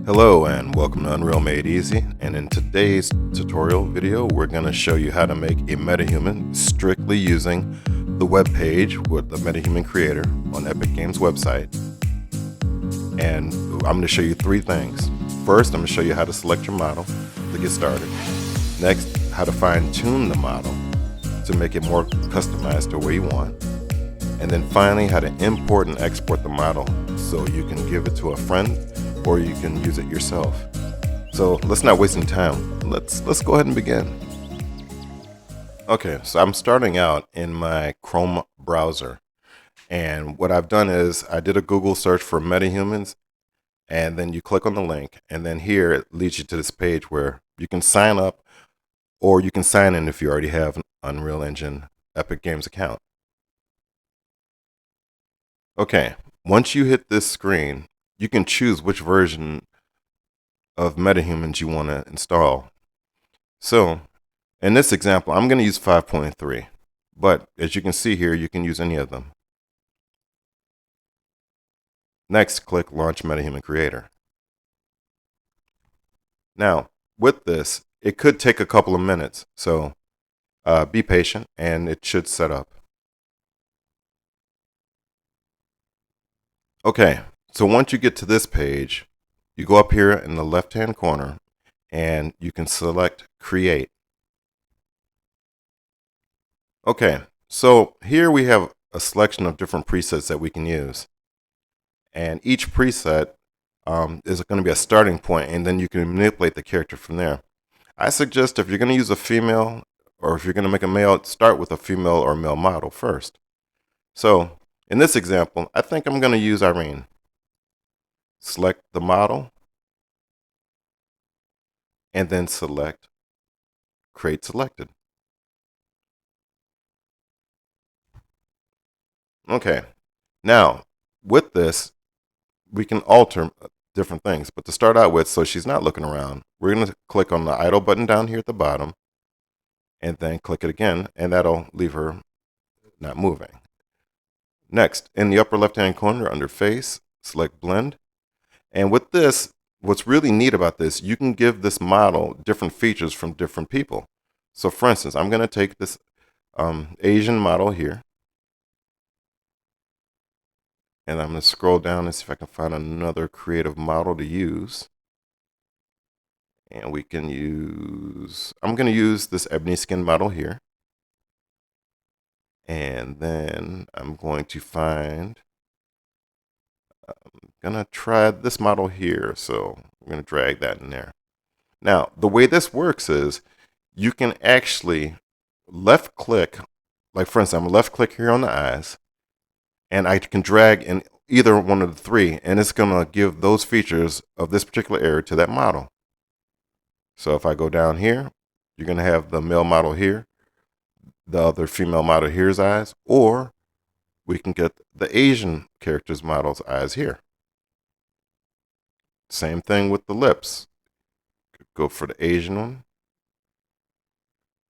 Hello and welcome to Unreal Made Easy, and in today's tutorial video we're going to show you how to make a MetaHuman strictly using the web page with the MetaHuman creator on Epic Games website. And I'm going to show you three things. First, I'm going to show you how to select your model to get started. Next, how to fine-tune the model to make it more customized to where you want. And then finally, how to import and export the model so you can give it to a friend or you can use it yourself. So let's not waste any time. Let's go ahead and begin. Okay, so I'm starting out in my Chrome browser. And what I've done is I did a Google search for MetaHumans, and then you click on the link, and then here it leads you to this page where you can sign up or you can sign in if you already have an Unreal Engine Epic Games account. Okay, once you hit this screen, you can choose which version of MetaHumans you want to install. So in this example, I'm going to use 5.3, but as you can see here, you can use any of them. Next, click Launch MetaHuman Creator. Now, with this, it could take a couple of minutes, so be patient and it should set up. Okay, so once you get to this page, you go up here in the left-hand corner and you can select Create. Okay, so here we have a selection of different presets that we can use. And each preset is going to be a starting point, and then you can manipulate the character from there. I suggest if you're going to use a female or if you're going to make a male, start with a female or male model first. So in this example, I think I'm going to use Irene. Select the model and then select Create Selected. Okay, now with this, we can alter different things. But to start out with, so she's not looking around, we're going to click on the idle button down here at the bottom and then click it again, and that'll leave her not moving. Next, in the upper left-hand corner under Face, select Blend. And with this, what's really neat about this, you can give this model different features from different people. So for instance, I'm going to take this Asian model here, and I'm going to scroll down and see if I can find another creative model to use. And we can use, I'm going to use this ebony skin model here. And then I'm going to find, I'm going to try this model here. So I'm going to drag that in there. Now, the way this works is you can actually left click, like for instance, I'm going to left click here on the eyes, and I can drag in either one of the three, and it's going to give those features of this particular area to that model. So if I go down here, you're going to have the male model here, the other female model here's eyes, or we can get the Asian character's model's eyes here. Same thing with the lips. Go for the Asian one,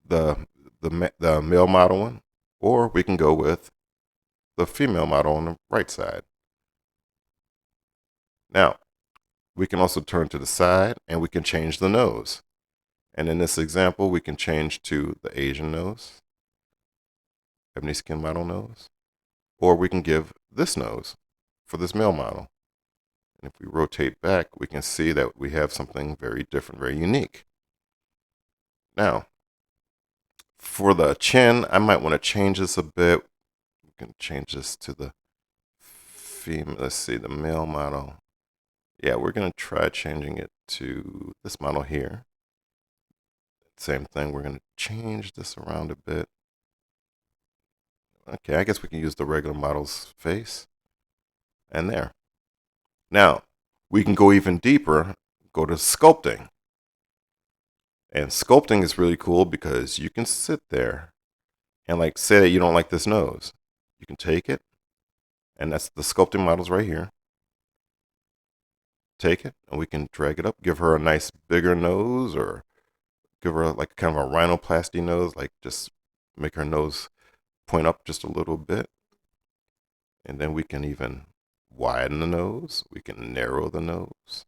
the male model one, or we can go with the female model on the right side. Now, we can also turn to the side and we can change the nose. And in this example, we can change to the Asian nose, ebony skin model nose, or we can give this nose for this male model. And if we rotate back, we can see that we have something very different, very unique. Now, for the chin, I might want to change this a bit. We can change this to the female, let's see, the male model. Yeah, we're going to try changing it to this model here. Same thing, we're going to change this around a bit. Okay, I guess we can use the regular model's face. And there. Now, we can go even deeper, go to sculpting. And sculpting is really cool because you can sit there and like say that you don't like this nose. You can take it, and that's the sculpting models right here. Take it, and we can drag it up, give her a nice bigger nose, or give her like kind of a rhinoplasty nose, like just make her nose point up just a little bit. And then we can even widen the nose. We can narrow the nose.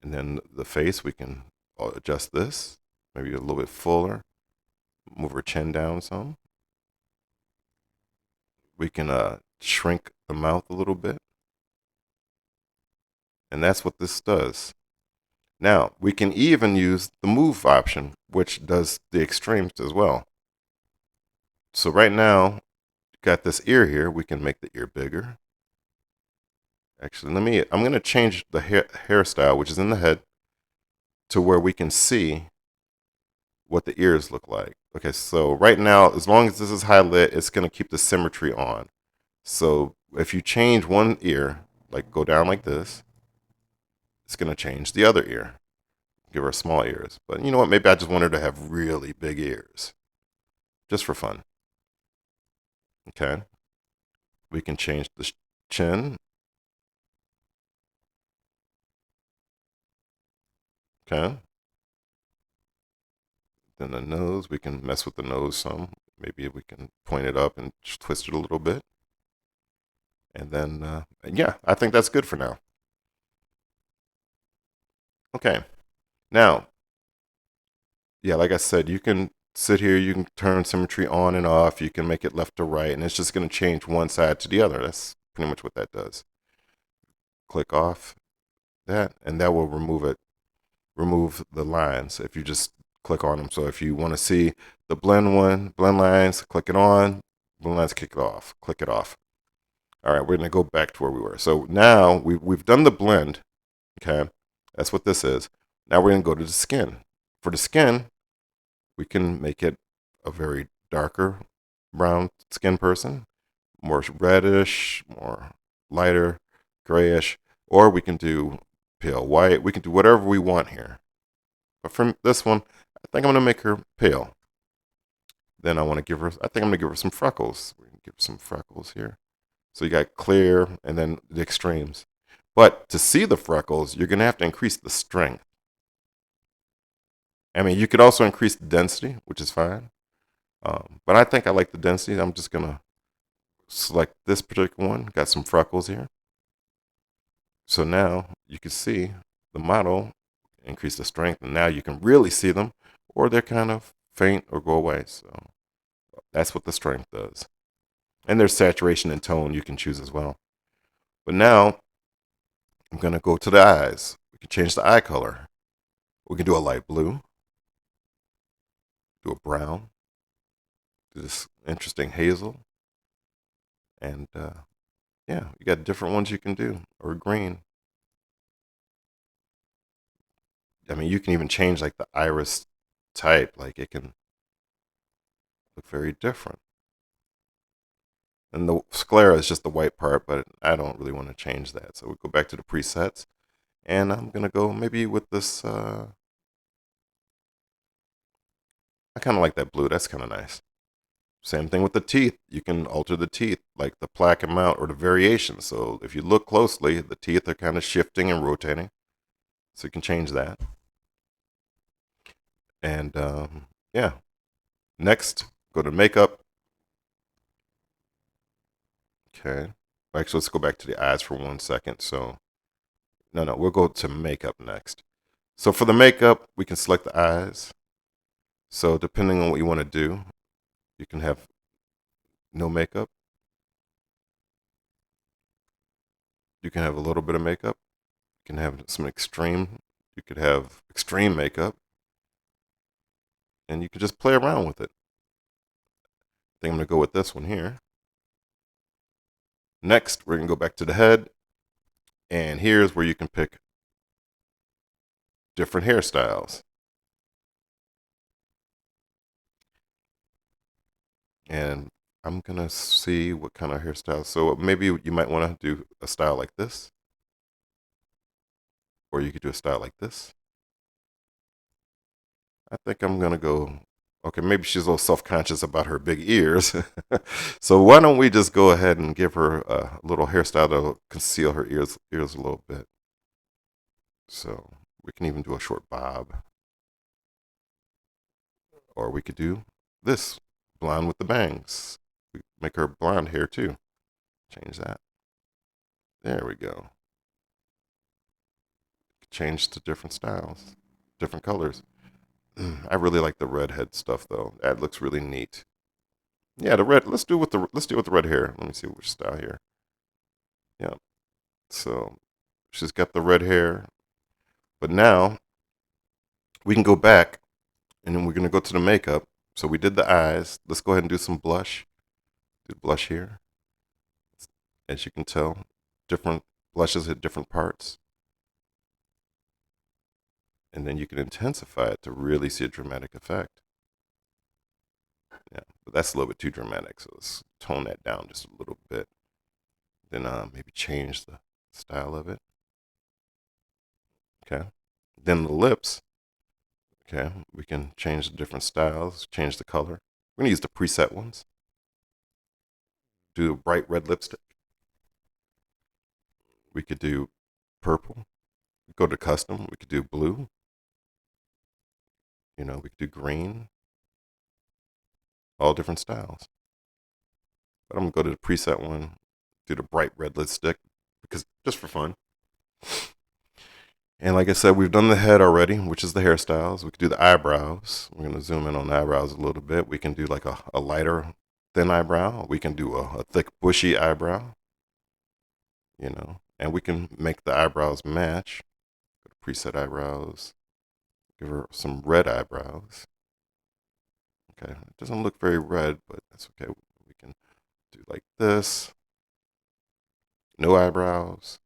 And then the face, we can adjust this, maybe a little bit fuller, move her chin down some. We can shrink the mouth a little bit. And that's what this does. Now, we can even use the move option, which does the extremes as well. So right now, got this ear here. We can make the ear bigger. Actually, I'm going to change the hairstyle, which is in the head, to where we can see what the ears look like. Okay, so right now, as long as this is high lit, it's going to keep the symmetry on. So if you change one ear, like go down like this, it's going to change the other ear. Give her small ears. But you know what? Maybe I just want her to have really big ears. Just for fun. Okay. We can change the chin. Okay. Then the nose, we can mess with the nose some. Maybe we can point it up and twist it a little bit. And then, yeah, I think that's good for now. Okay. Now, yeah, like I said, you can sit here, you can turn symmetry on and off, you can make it left to right, and it's just going to change one side to the other. That's pretty much what that does. Click off that, and that will remove the lines if you just click on them. So if you want to see the blend lines, click it on, blend lines, click it off. All right, we're going to go back to where we were. So now we've done the blend, okay? That's what this is. Now we're going to go to the skin. For the skin, we can make it a very darker brown skin person, more reddish, more lighter, grayish, or we can do pale white. We can do whatever we want here. But for this one, I think I'm going to make her pale. Then I think I'm going to give her some freckles. We can give her some freckles here. So you got clear and then the extremes. But to see the freckles, you're going to have to increase the strength. I mean, you could also increase the density, which is fine. But I think I like the density. I'm just going to select this particular one. Got some freckles here. So now you can see the model, increase the strength, and now you can really see them, or they're kind of faint or go away. So that's what the strength does. And there's saturation and tone you can choose as well. But now I'm going to go to the eyes. We can change the eye color. We can do a light blue, do a brown, do this interesting hazel. And yeah, you got different ones you can do, or green. I mean, you can even change like the iris type. Like it can look very different. And the sclera is just the white part, but I don't really want to change that. So we'll go back to the presets. And I'm going to go maybe with this. I kind of like that blue. That's kind of nice. Same thing with the teeth. You can alter the teeth, like the plaque amount or the variation. So if you look closely, the teeth are kind of shifting and rotating. So you can change that. And yeah. Next, go to makeup. Okay. Actually, let's go back to the eyes for 1 second. So, no, we'll go to makeup next. So for the makeup, we can select the eyes. So depending on what you want to do, you can have no makeup. You can have a little bit of makeup. You can have some extreme. You could have extreme makeup. And you can just play around with it. I think I'm going to go with this one here. Next, we're going to go back to the head. And here's where you can pick different hairstyles. And I'm going to see what kind of hairstyle. So maybe you might want to do a style like this. Or you could do a style like this. I think I'm going to go, okay, maybe she's a little self-conscious about her big ears. So why don't we just go ahead and give her a little hairstyle to conceal her ears a little bit. So we can even do a short bob. Or we could do this, blonde with the bangs. We make her blonde hair too. Change that. There we go. change to different styles, different colors. I really like the redhead stuff though. That looks really neat. Yeah, the red. Let's do it with the red hair. Let me see which style here. Yeah. So she's got the red hair, but now we can go back and then we're gonna go to the makeup. So we did the eyes. Let's go ahead and do some blush. Do blush here. As you can tell, different blushes hit different parts, and then you can intensify it to really see a dramatic effect. Yeah, but that's a little bit too dramatic, so let's tone that down just a little bit. Then maybe change the style of it. Okay. Then the lips. Okay, we can change the different styles, change the color. We're gonna use the preset ones. Do a bright red lipstick. We could do purple. Go to custom. We could do blue. We could do green. All different styles. But I'm gonna go to the preset one. Do the bright red lipstick because just for fun. And like I said, we've done the head already, which is the hairstyles. We could do the eyebrows. We're going to zoom in on the eyebrows a little bit. We can do like a lighter, thin eyebrow. We can do a thick, bushy eyebrow, and we can make the eyebrows match. Preset eyebrows. Give her some red eyebrows. Okay, it doesn't look very red, but that's okay. We can do like this. No eyebrows.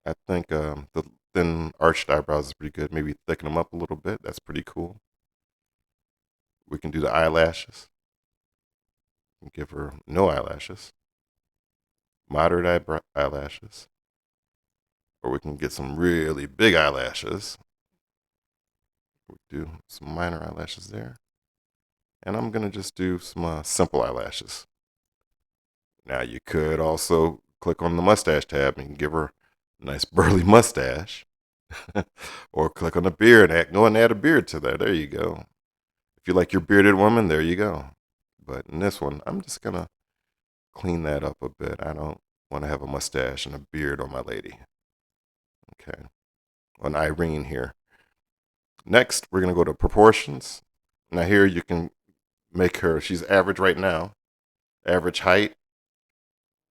I think the thin arched eyebrows is pretty good. Maybe thicken them up a little bit. That's pretty cool. We can do the eyelashes. Give her no eyelashes. Moderate eyelashes. Or we can get some really big eyelashes. We do some minor eyelashes there. And I'm going to just do some simple eyelashes. Now you could also click on the mustache tab and give her a nice burly mustache. Or click on the beard and go and add a beard to that. There you go. If you like your bearded woman, there you go. But in this one, I'm just going to clean that up a bit. I don't want to have a mustache and a beard on my lady. Okay. On Irene here. Next, we're going to go to proportions. Now here you can make her, she's average right now. Average height.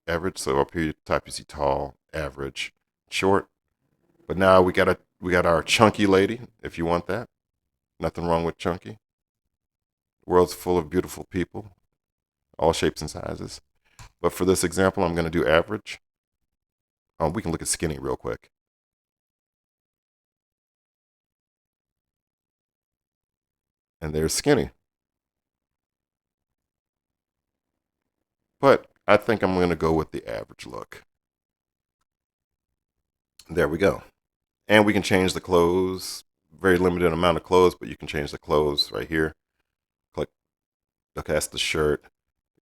Average. So up here, top you see tall, average, short. But now we got our chunky lady, if you want that. Nothing wrong with chunky. The world's full of beautiful people, all shapes and sizes. But for this example, I'm going to do average. We can look at skinny real quick. And there's skinny. But I think I'm going to go with the average look. There we go. And we can change the clothes. Very limited amount of clothes, but you can change the clothes right here. Click. Okay, that's the shirt.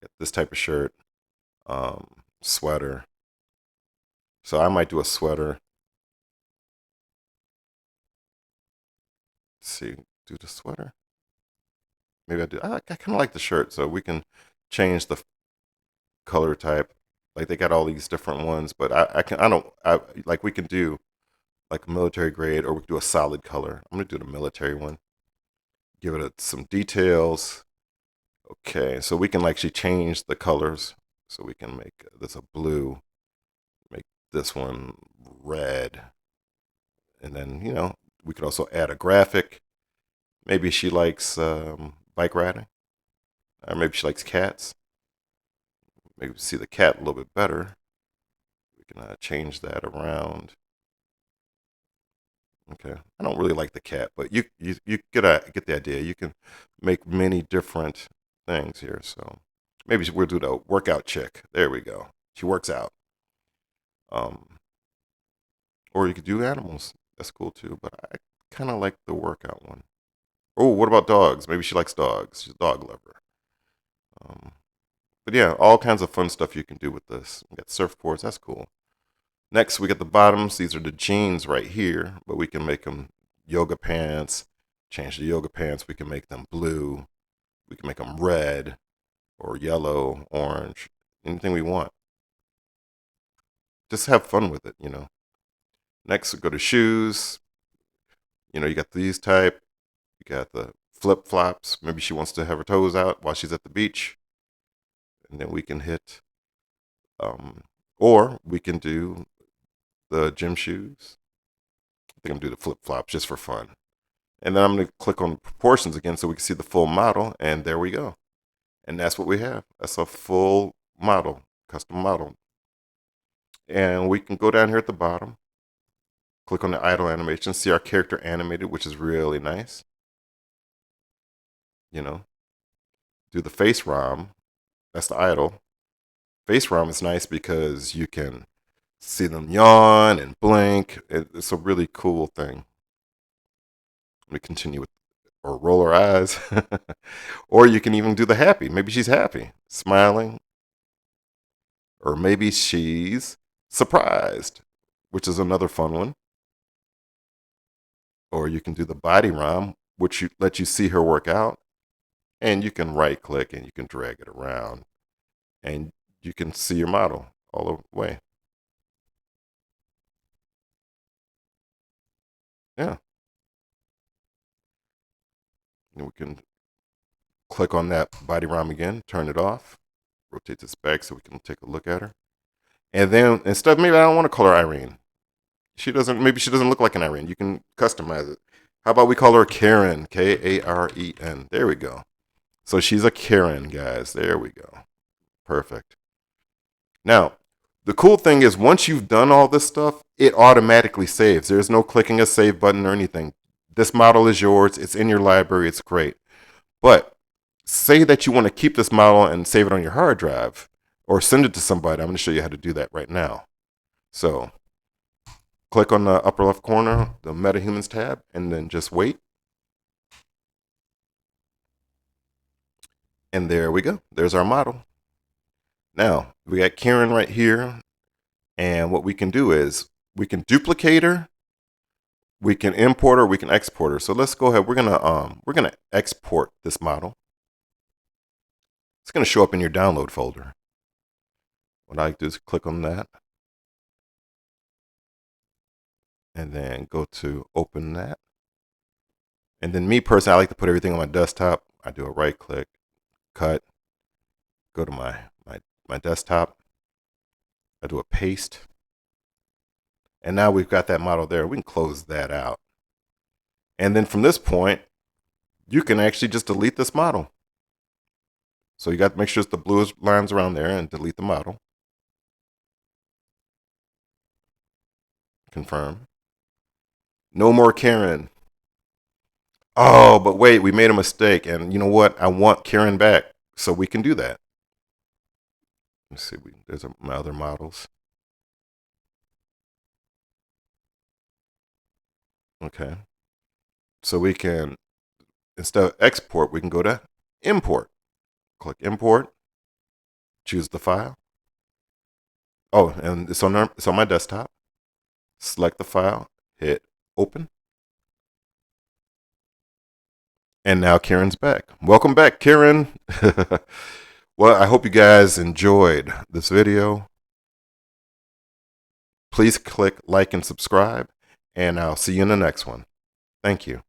Get this type of shirt. Sweater. So I might do a sweater. Let's see, do the sweater. Maybe I do. I kind of like the shirt, so we can change the color type. Like they got all these different ones, but we can do like a military grade, or we can do a solid color. I'm gonna do the military one. Give it some details. Okay, so we can actually change the colors. So we can make this a blue, make this one red, and then we could also add a graphic. Maybe she likes bike riding, or maybe she likes cats. Maybe see the cat a little bit better. We can change that around. Okay, I don't really like the cat, but you get the idea. You can make many different things here. So maybe we'll do the workout chick. There we go. She works out. Or you could do animals. That's cool too. But I kind of like the workout one. Oh, what about dogs? Maybe she likes dogs. She's a dog lover. But yeah, all kinds of fun stuff you can do with this. We got surfboards. That's cool. Next, we got the bottoms. These are the jeans right here, but we can make them yoga pants. Change the yoga pants. We can make them blue. We can make them red or yellow, orange, anything we want. Just have fun with it. Next, we go to shoes. You know, you got these type. You got the flip flops. Maybe she wants to have her toes out while she's at the beach. And then we can hit, or we can do the gym shoes. I think I'm gonna do the flip flops just for fun. And then I'm gonna click on proportions again so we can see the full model. And there we go. And that's what we have. That's a full model, custom model. And we can go down here at the bottom, click on the idle animation, see our character animated, which is really nice. You know, do the face ROM. That's the idle. Face ROM is nice because you can see them yawn and blink. It's a really cool thing. Let me continue with, or roll her eyes. Or you can even do the happy. Maybe she's happy, smiling. Or maybe she's surprised, which is another fun one. Or you can do the body ROM, which let you see her work out. And you can right click and you can drag it around. And you can see your model all the way. Yeah. And we can click on that body ROM again, turn it off, rotate this back so we can take a look at her. And then instead, maybe I don't want to call her Irene. Maybe she doesn't look like an Irene. You can customize it. How about we call her Karen, Karen. There we go. So she's a Karen, guys. There we go. Perfect. Now, the cool thing is once you've done all this stuff, it automatically saves. There's no clicking a save button or anything. This model is yours. It's in your library. It's great. But say that you want to keep this model and save it on your hard drive or send it to somebody. I'm going to show you how to do that right now. So click on the upper left corner, the MetaHumans tab, and then just wait. And there we go. There's our model. Now, we got Karen right here. And what we can do is we can duplicate her, we can import her, we can export her. So let's go ahead. We're gonna export this model. It's gonna show up in your download folder. What I like to do is click on that. And then go to open that. And then me personally, I like to put everything on my desktop. I do a right click, cut, go to my desktop. I do a paste. And now we've got that model there. We can close that out. And then from this point, you can actually just delete this model. So you got to make sure it's the blue lines around there and delete the model. Confirm. No more Karen. Oh, but wait, we made a mistake. And you know what? I want Karen back. So we can do that. Let's see. There's my other models. Okay. So we can, instead of export, we can go to import. Click import. Choose the file. Oh, and it's on my desktop. Select the file. Hit open. And now Karen's back. Welcome back, Karen. Well, I hope you guys enjoyed this video. Please click like and subscribe, and I'll see you in the next one. Thank you.